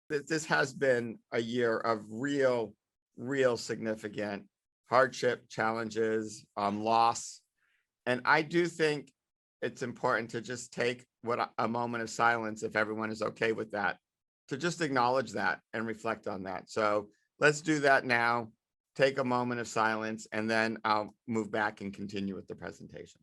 this has been a year of real significant hardship, challenges, loss. And I do think it's important to just take a moment of silence, if everyone is okay with that, to just acknowledge that and reflect on that. So let's do that now. Take a moment of silence, and then I'll move back and continue with the presentation.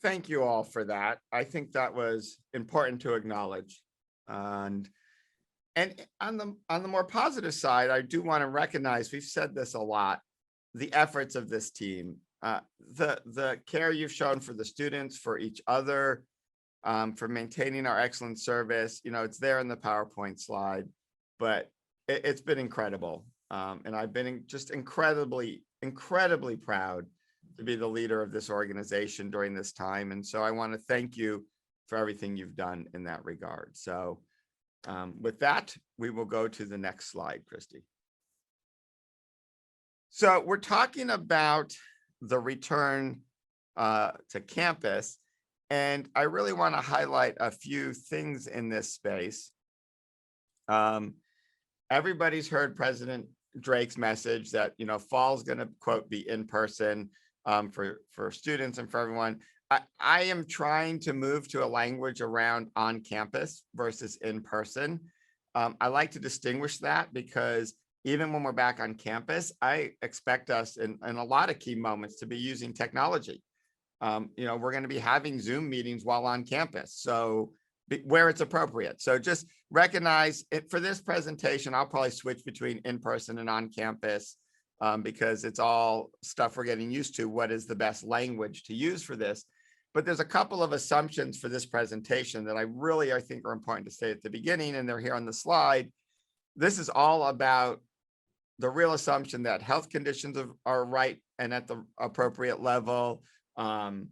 Thank you all for that. I think that was important to acknowledge. And on the more positive side, I do want to recognize, we've said this a lot, the efforts of this team, the care you've shown for the students, for each other, for maintaining our excellent service. You know, it's there in the PowerPoint slide, but it's been incredible. And I've been just incredibly proud to be the leader of this organization during this time. And so I want to thank you for everything you've done in that regard. So with that, we will go to the next slide, Christy. So we're talking about the return to campus, and I really want to highlight a few things in this space. Everybody's heard President Drake's message that, you know, fall's going to, quote, be in person for students and for everyone. I am trying to move to a language around on campus versus in person. I like to distinguish that because even when we're back on campus, I expect us in a lot of key moments to be using technology. You know, we're going to be having Zoom meetings while on campus, so where it's appropriate. So just recognize it. For this presentation, I'll probably switch between in person and on campus because it's all stuff we're getting used to. What is the best language to use for this? But there's a couple of assumptions for this presentation that I think are important to say at the beginning, and they're here on the slide. This is all about the real assumption that health conditions are right and at the appropriate level. You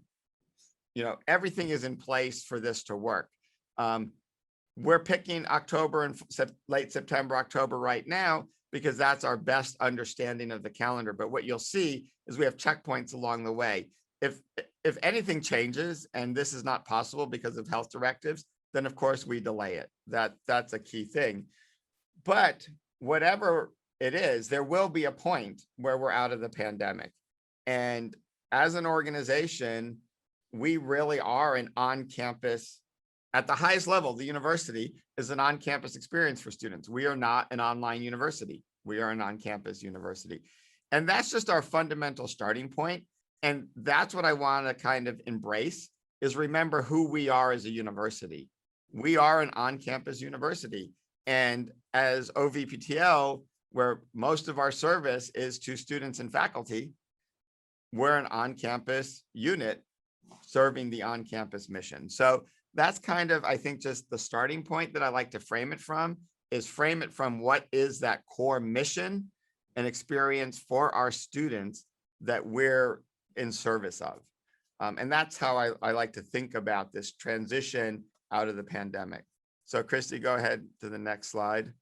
know, everything is in place for this to work. We're picking October and late September, October right now, because that's our best understanding of the calendar. But what you'll see is we have checkpoints along the way. If anything changes and this is not possible because of health directives, then of course we delay it. That's a key thing. But whatever it is, there will be a point where we're out of the pandemic. And as an organization, we really are an on-campus, at the highest level, the university is an on-campus experience for students. We are not an online university. We are an on-campus university. And that's just our fundamental starting point. And that's what I want to kind of embrace, is remember who we are as a university. We are an on-campus university. And as OVPTL, where most of our service is to students and faculty, we're an on-campus unit serving the on-campus mission. So that's kind of, I think, just the starting point that I like to frame it from, is frame it from what is that core mission and experience for our students that we're in service of. And that's how I like to think about this transition out of the pandemic. So Christy, go ahead to the next slide.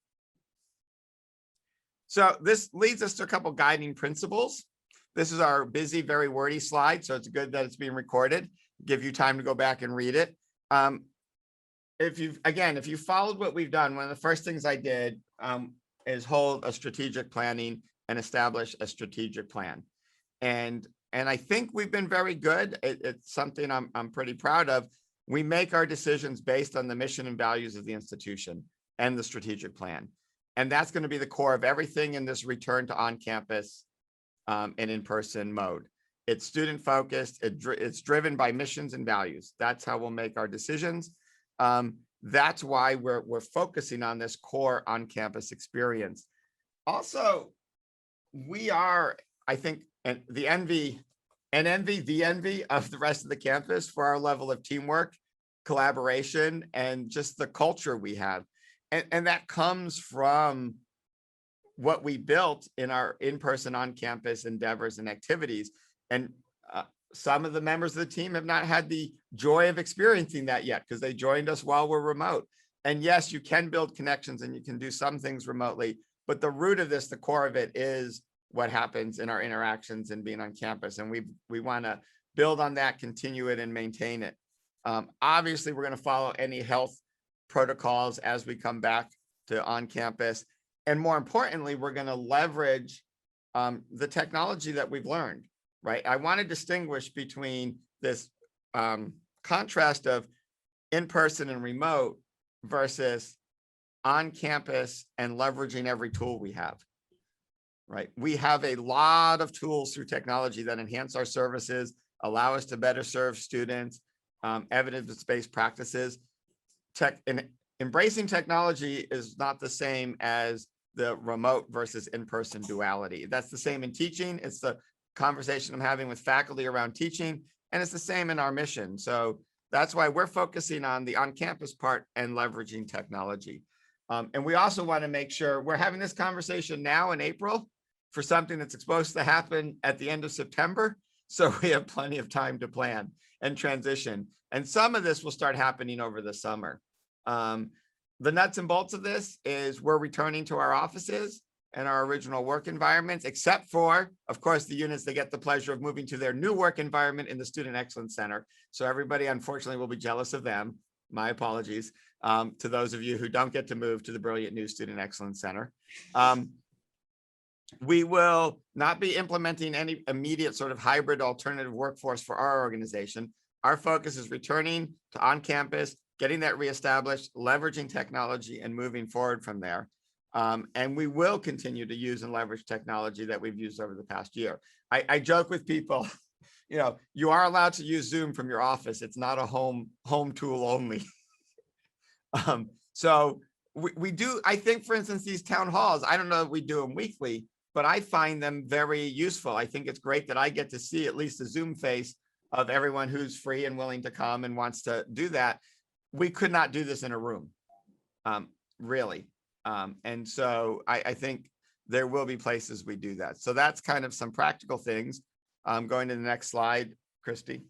So this leads us to a couple guiding principles. This is our busy, very wordy slide, so it's good that it's being recorded. Give you time to go back and read it. If you followed what we've done, one of the first things I did is hold a strategic planning and establish a strategic plan. And I think we've been very good. It's something I'm pretty proud of. We make our decisions based on the mission and values of the institution and the strategic plan. And that's going to be the core of everything in this return to on-campus and in-person mode. It's student-focused. It's driven by missions and values. That's how we'll make our decisions. that's why we're focusing on this core on-campus experience. Also, we are, I think, and the envy of the rest of the campus for our level of teamwork, collaboration, and just the culture we have. And that comes from what we built in our in-person on-campus endeavors and activities. And some of the members of the team have not had the joy of experiencing that yet because they joined us while we're remote. And yes, you can build connections and you can do some things remotely, but the root of this, the core of it, is what happens in our interactions and being on campus. And we want to build on that, continue it, and maintain it. Obviously, we're going to follow any health protocols as we come back to on campus. And more importantly, we're going to leverage the technology that we've learned, right? I want to distinguish between this contrast of in-person and remote versus on campus and leveraging every tool we have, right? We have a lot of tools through technology that enhance our services, allow us to better serve students, evidence-based practices. Embracing technology is not the same as the remote versus in-person duality. That's the same in teaching. It's the conversation I'm having with faculty around teaching, and it's the same in our mission. So that's why we're focusing on the on-campus part and leveraging technology. And we also want to make sure we're having this conversation now in April for something that's supposed to happen at the end of September. So we have plenty of time to plan and transition. And some of this will start happening over the summer. The nuts and bolts of this is we're returning to our offices and our original work environments, except for, of course, the units that get the pleasure of moving to their new work environment in the Student Excellence Center. So everybody, unfortunately, will be jealous of them. My apologies to those of you who don't get to move to the brilliant new Student Excellence Center. We will not be implementing any immediate sort of hybrid alternative workforce for our organization. Our focus is returning to on-campus, getting that reestablished, leveraging technology, and moving forward from there. And we will continue to use and leverage technology that we've used over the past year. I joke with people, you know, you are allowed to use Zoom from your office. It's not a home tool only. So we do, I think, for instance, these town halls, I don't know if we do them weekly, but I find them very useful. I think it's great that I get to see at least a Zoom face of everyone who's free and willing to come and wants to do that. We could not do this in a room, really. And so I think there will be places we do that. So that's kind of some practical things. Going to the next slide, Christy.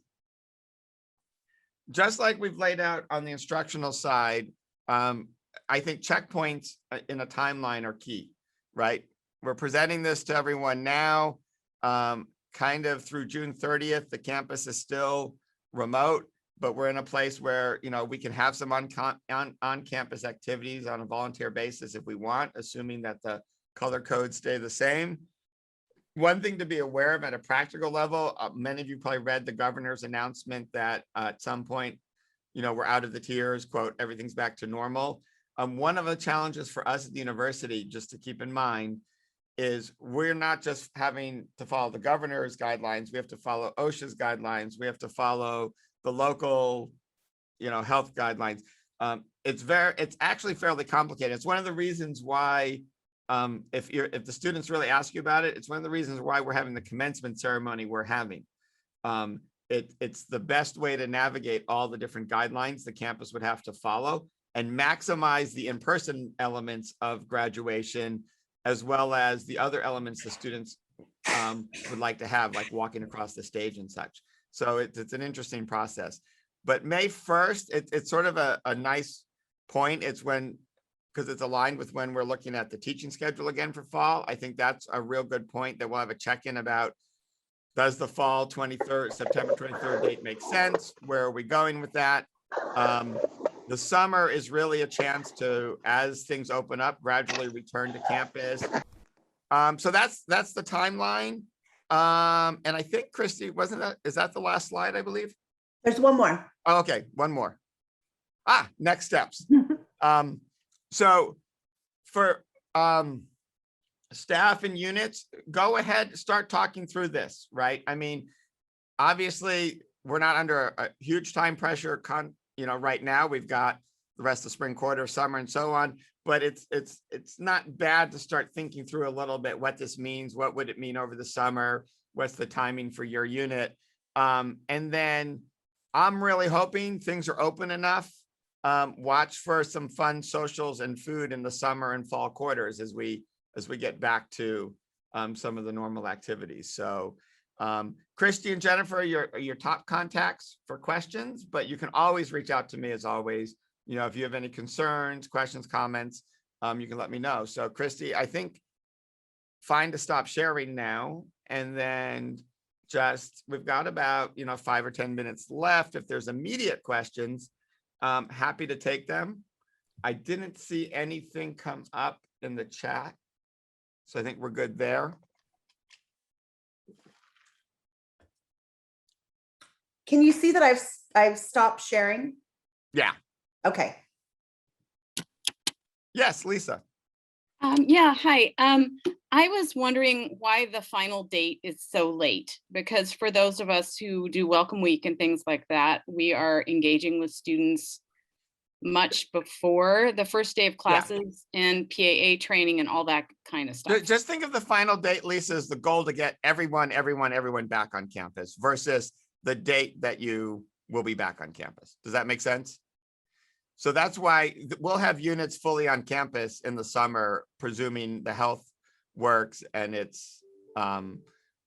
Just like we've laid out on the instructional side, I think checkpoints in a timeline are key, right? We're presenting this to everyone now, kind of through June 30th. The campus is still remote, but we're in a place where, you know, we can have some on-campus activities on a volunteer basis if we want, assuming that the color codes stay the same. One thing to be aware of at a practical level, many of you probably read the governor's announcement that at some point, you know, we're out of the tiers, quote, everything's back to normal. One of the challenges for us at the university, just to keep in mind, is we're not just having to follow the governor's guidelines. We have to follow OSHA's guidelines. We have to follow the local, you know, health guidelines. It's actually fairly complicated. It's one of the reasons why, if the students really ask you about it, it's one of the reasons why we're having the commencement ceremony we're having. It's the best way to navigate all the different guidelines the campus would have to follow and maximize the in-person elements of graduation, as well as the other elements the students would like to have, like walking across the stage and such. So it's an interesting process. But May 1st, it's sort of a nice point. It's when, because it's aligned with when we're looking at the teaching schedule again for fall. I think that's a real good point that we'll have a check-in about, does the fall 23rd, September 23rd date make sense? Where are we going with that? The summer is really a chance to, as things open up, gradually return to campus. So that's the timeline. And I think, Christy, is that the last slide, I believe? There's one more. Oh, okay, one more. Next steps. So for staff and units, go ahead, start talking through this, right? I mean, obviously, we're not under a huge time pressure. You know, right now we've got the rest of spring quarter, summer, and so on. But it's not bad to start thinking through a little bit what this means. What would it mean over the summer? What's the timing for your unit? And then I'm really hoping things are open enough. Watch for some fun socials and food in the summer and fall quarters as we get back to some of the normal activities. So Christy and Jennifer are your top contacts for questions, but you can always reach out to me as always. You know, if you have any concerns, questions, comments, you can let me know. So Christy, I think fine to stop sharing now. And then we've got about, 5 or 10 minutes left. If there's immediate questions, happy to take them. I didn't see anything come up in the chat, so I think we're good there. Can you see that I've stopped sharing? Yeah. Okay. Yes, Lisa. Yeah, hi. I was wondering why the final date is so late, because for those of us who do Welcome Week and things like that, we are engaging with students much before the first day of classes and PAA training and all that kind of stuff. Just think of the final date, Lisa, as the goal to get everyone back on campus versus the date that you will be back on campus. Does that make sense? So that's why we'll have units fully on campus in the summer, presuming the health works and it's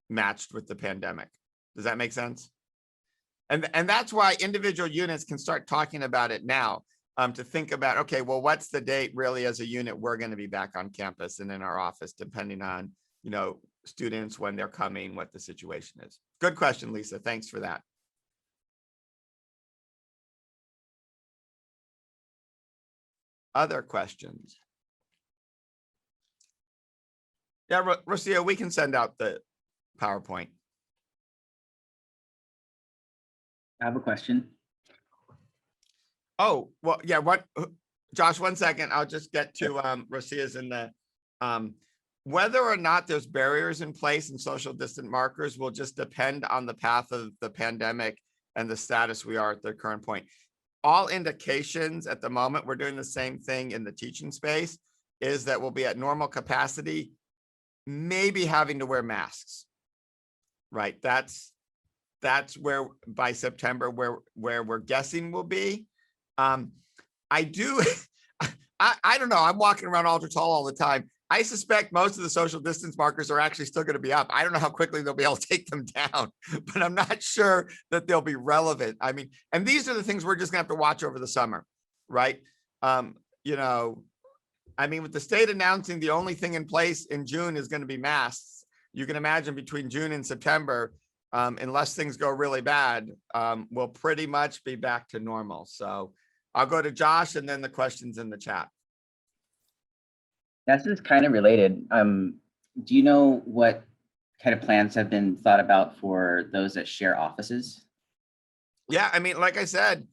matched with the pandemic. Does that make sense? And that's why individual units can start talking about it now, to think about, okay, well, what's the date really as a unit we're going to be back on campus and in our office, depending on, students, when they're coming, what the situation is. Good question, Lisa. Thanks for that. Other questions? Yeah, Rocio, we can send out the PowerPoint. I have a question. Oh, well, yeah, Josh, 1 second. I'll just get to Rocia's in the, whether or not there's barriers in place and social distant markers will just depend on the path of the pandemic and the status we are at the current point. All indications at the moment, we're doing the same thing in the teaching space, is that we'll be at normal capacity, maybe having to wear masks, right? That's where by September, where we're guessing we'll be. I don't know. I'm walking around ultra tall all the time. I suspect most of the social distance markers are actually still going to be up. I don't know how quickly they'll be able to take them down, but I'm not sure that they'll be relevant. I mean, and these are the things we're just gonna have to watch over the summer, right? I mean, with the state announcing the only thing in place in June is going to be masks, you can imagine between June and September, unless things go really bad, we'll pretty much be back to normal. So I'll go to Josh and then the questions in the chat. This is kind of related. Do you know what kind of plans have been thought about for those that share offices? Yeah, I mean, like I said,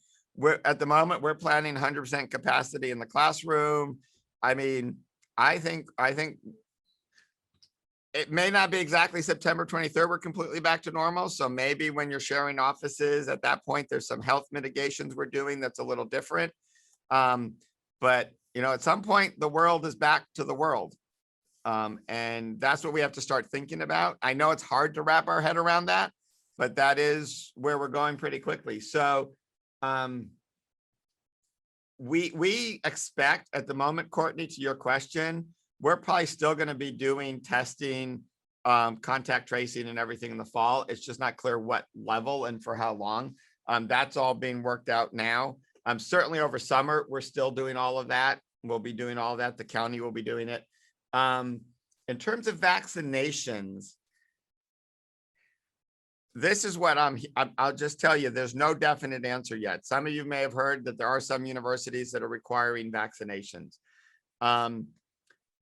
at the moment we're planning 100% capacity in the classroom. I mean, I think it may not be exactly September 23rd, we're completely back to normal. So maybe when you're sharing offices at that point, there's some health mitigations we're doing that's a little different. But at some point, the world is back to the world. And that's what we have to start thinking about. I know it's hard to wrap our head around that, but that is where we're going pretty quickly. So we expect at the moment, Courtney, to your question, we're probably still going to be doing testing, contact tracing and everything in the fall. It's just not clear what level and for how long. That's all being worked out now. Certainly over summer, we're still doing all of that. We'll be doing all of that. The county will be doing it. In terms of vaccinations, this is what I'll just tell you, there's no definite answer yet. Some of you may have heard that there are some universities that are requiring vaccinations.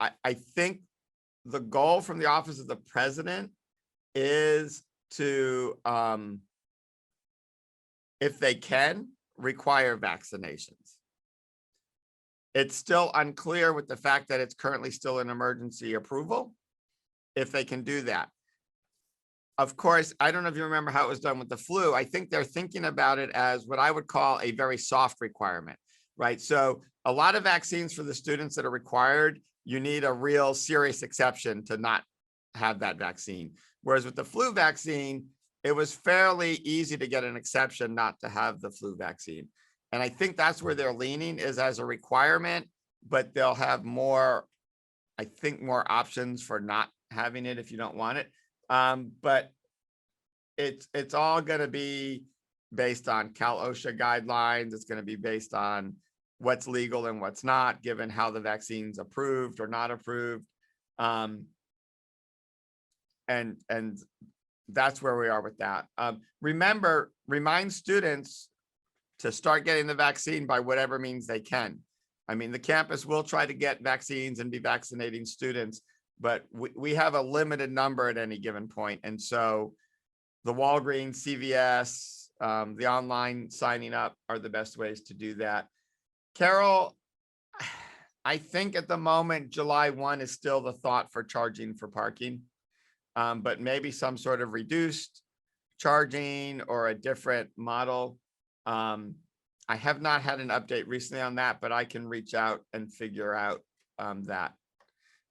I think the goal from the Office of the President is to, if they can, require vaccinations. It's still unclear with the fact that it's currently still an emergency approval, if they can do that. Of course, I don't know if you remember how it was done with the flu. I think they're thinking about it as what I would call a very soft requirement, right? So a lot of vaccines for the students that are required, you need a real serious exception to not have that vaccine. Whereas with the flu vaccine, it was fairly easy to get an exception not to have the flu vaccine. And I think that's where they're leaning, is as a requirement, but they'll have more, I think, more options for not having it if you don't want it. But it's all going to be based on Cal OSHA guidelines. It's going to be based on what's legal and what's not, given how the vaccine's approved or not approved. And that's where we are with that. Remember, remind students to start getting the vaccine by whatever means they can. I mean, the campus will try to get vaccines and be vaccinating students, but we have a limited number at any given point. And so the Walgreens, CVS, the online signing up are the best ways to do that. Carol, I think at the moment, July 1 is still the thought for charging for parking, but maybe some sort of reduced charging or a different model. I have not had an update recently on that, but I can reach out and figure out that.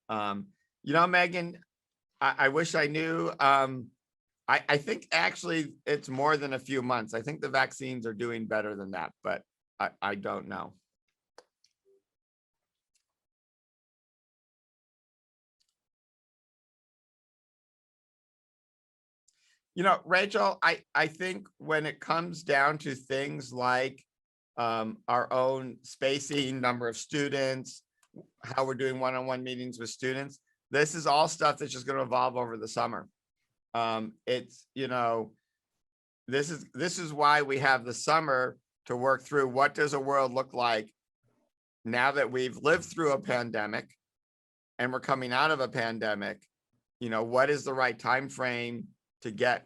You know, Megan, I wish I knew. I think actually it's more than a few months. I think the vaccines are doing better than that, but I don't know. You know, Rachel, I think when it comes down to things like our own spacing, number of students, how we're doing one-on-one meetings with students, this is all stuff that's just going to evolve over the summer. It's, you know, this is why we have the summer to work through what does a world look like now that we've lived through a pandemic and we're coming out of a pandemic. You know, what is the right time frame to get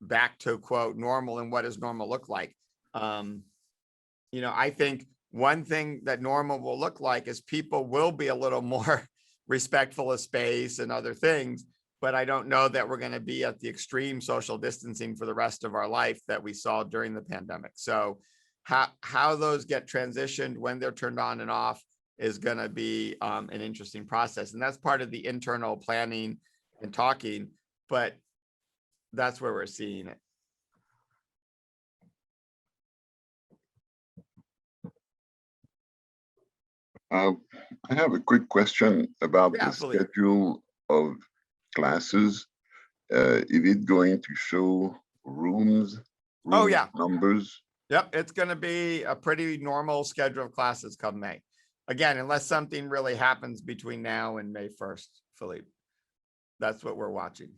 back to quote normal, and what does normal look like? You know, I think one thing that normal will look like is people will be a little more respectful of space and other things, but I don't know that we're going to be at the extreme social distancing for the rest of our life that we saw during the pandemic. So how those get transitioned, when they're turned on and off, is going to be an interesting process. And that's part of the internal planning and talking, but that's where we're seeing it. I have a quick question about Yeah, the Philippe. schedule of classes. Is it going to show rooms, Oh, yeah. numbers? Yep, it's going to be a pretty normal schedule of classes come May. Again, unless something really happens between now and May 1st, Philippe. That's what we're watching.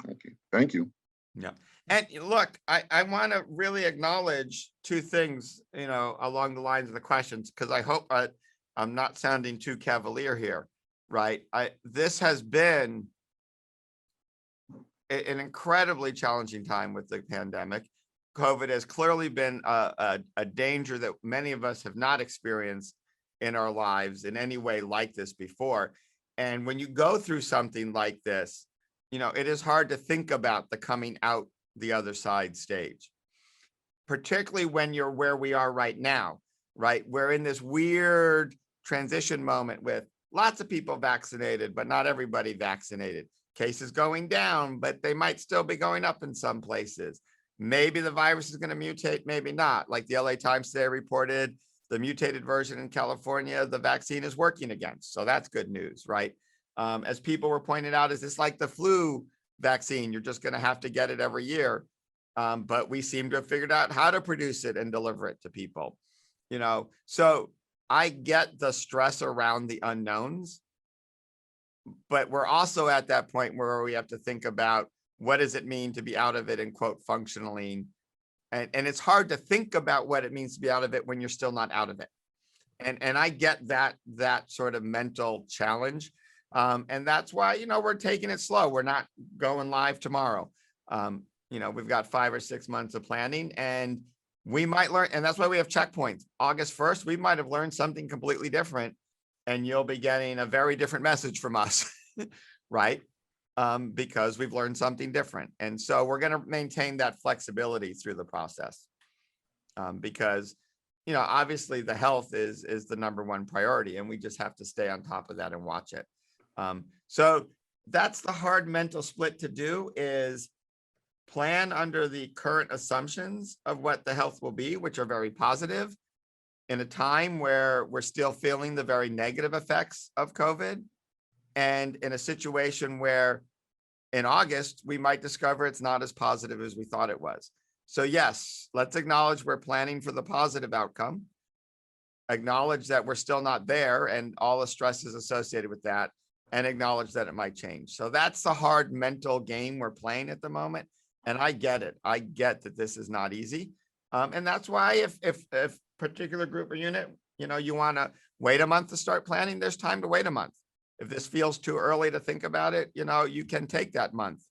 Okay, thank you. Yeah. And look, I want to really acknowledge two things, you know, along the lines of the questions, because I hope I'm not sounding too cavalier here, right? This has been an incredibly challenging time with the pandemic. COVID has clearly been a danger that many of us have not experienced in our lives in any way like this before. And when you go through something like this, you know, it is hard to think about the coming out the other side stage, particularly when you're where we are right now, right? We're in this weird transition moment with lots of people vaccinated, but not everybody vaccinated. Cases going down, but they might still be going up in some places. Maybe the virus is going to mutate, maybe not. Like the LA Times today reported, the mutated version in California, the vaccine is working against. So that's good news, right? As people were pointing out, is this like the flu vaccine? You're just going to have to get it every year. But we seem to have figured out how to produce it and deliver it to people, you know? So I get the stress around the unknowns, but we're also at that point where we have to think about what does it mean to be out of it and quote functionally. And it's hard to think about what it means to be out of it when you're still not out of it. And I get that sort of mental challenge. And that's why, you know, we're taking it slow. We're not going live tomorrow. You know, we've got 5 or 6 months of planning, and we might learn. And that's why we have checkpoints. August 1st, we might have learned something completely different, and you'll be getting a very different message from us, right? Because we've learned something different. And so we're going to maintain that flexibility through the process. Because, you know, obviously the health is the number one priority, and we just have to stay on top of that and watch it. So that's the hard mental split to do, is plan under the current assumptions of what the health will be, which are very positive, in a time where we're still feeling the very negative effects of COVID, and in a situation where in August, we might discover it's not as positive as we thought it was. So yes, let's acknowledge we're planning for the positive outcome, acknowledge that we're still not there and all the stresses associated with that, and acknowledge that it might change. So that's the hard mental game we're playing at the moment. And I get it. I get that this is not easy. And that's why if particular group or unit, you know, you want to wait a month to start planning, there's time to wait a month. If this feels too early to think about it, you know, you can take that month.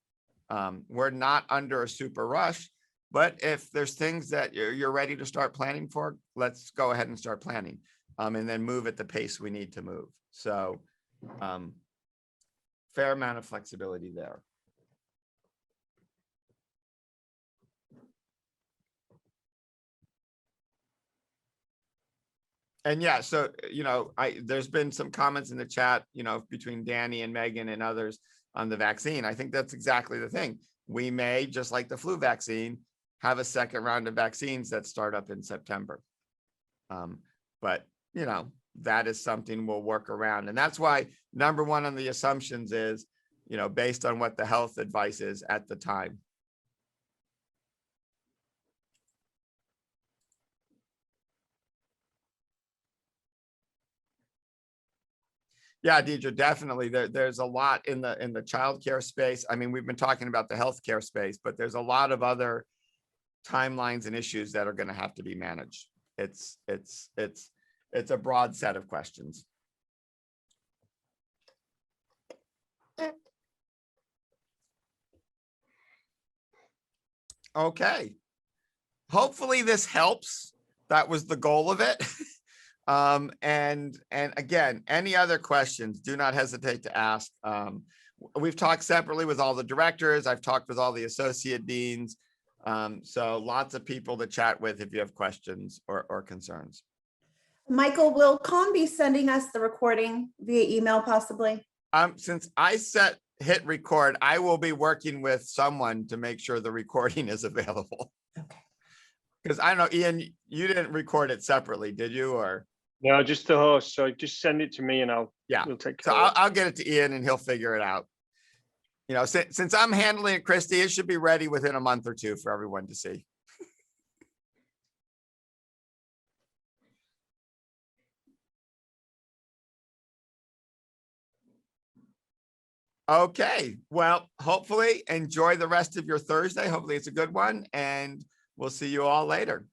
We're not under a super rush, but if there's things that you're ready to start planning for, let's go ahead and start planning, and then move at the pace we need to move. So fair amount of flexibility there. And yeah, so, you know, there's been some comments in the chat, you know, between Danny and Megan and others on the vaccine. I think that's exactly the thing. We may, just like the flu vaccine, have a second round of vaccines that start up in September. But, you know, that is something we'll work around. And that's why number one on the assumptions is, you know, based on what the health advice is at the time. Yeah, Deidre, definitely. There's a lot in the childcare space. I mean, we've been talking about the healthcare space, but there's a lot of other timelines and issues that are going to have to be managed. It's a broad set of questions. Okay. Hopefully this helps. That was the goal of it. And again, any other questions, do not hesitate to ask. We've talked separately with all the directors. I've talked with all the associate deans. So lots of people to chat with if you have questions or concerns. Michael, will Con be sending us the recording via email possibly? Since I hit record, I will be working with someone to make sure the recording is available. Okay. Because I don't know, Ian, you didn't record it separately, did you? Or no, just the host. So just send it to me and we'll take care so of it. I'll get it to Ian and he'll figure it out. You know, since I'm handling it, Christy, it should be ready within a month or two for everyone to see. Okay, well, hopefully enjoy the rest of your Thursday. Hopefully it's a good one, and we'll see you all later.